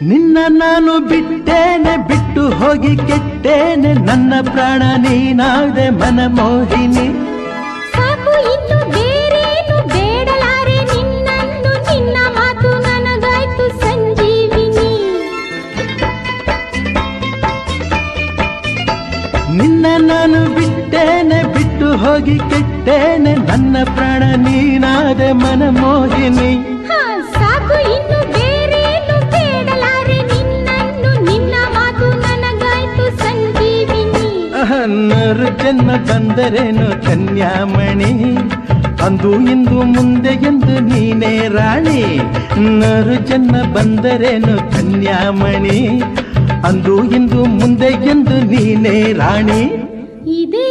ನಿನ್ನ ನಾನು ಬಿಟ್ಟೇನೆ ಬಿಟ್ಟು ಹೋಗಿ ಕೆಟ್ಟೇನೆ ನನ್ನ ಪ್ರಾಣ ನೀನಾದೆ ಮನಮೋಹಿನಿ ಸಾಕು ಇನ್ನು ಬೇರೇನು ಬೇಡಲಾರೆ ನಿನ್ನನ್ನು ನಿನ್ನ ಮಾತು ನನಗಾಯ್ತು ಸಂಜೀವಿನಿ ನಿನ್ನ ನಾನು ಬಿಟ್ಟೇನೆ ಬಿಟ್ಟು ಹೋಗಿ ಕೆಟ್ಟೇನೆ ನನ್ನ ಪ್ರಾಣ ನೀನಾದೆ ಮನಮೋಹಿನಿ ಸಾಕು ಇನ್ನು ಬೇರೇನು ಬೇಡಲಾರೆ ನಿನ್ನನ್ನು ನಿನ್ನ ಮಾತು ನನಗಾಯ್ತು ಸಂಜೀವಿನಿ ನರು ಜನ್ಮ ಬಂದರೇನು ಕನ್ಯಾಮಣಿ ಅಂದು ಇಂದು ಮುಂದೆ ಎಂದು ನೀನೇ ರಾಣಿ ನರು ಜನ್ಮ ಬಂದರೇನು ಕನ್ಯಾಮಣಿ ಅಂದು ಇಂದು ಮುಂದೆ ಎಂದು ನೀನೇ ರಾಣಿ ಇದೇ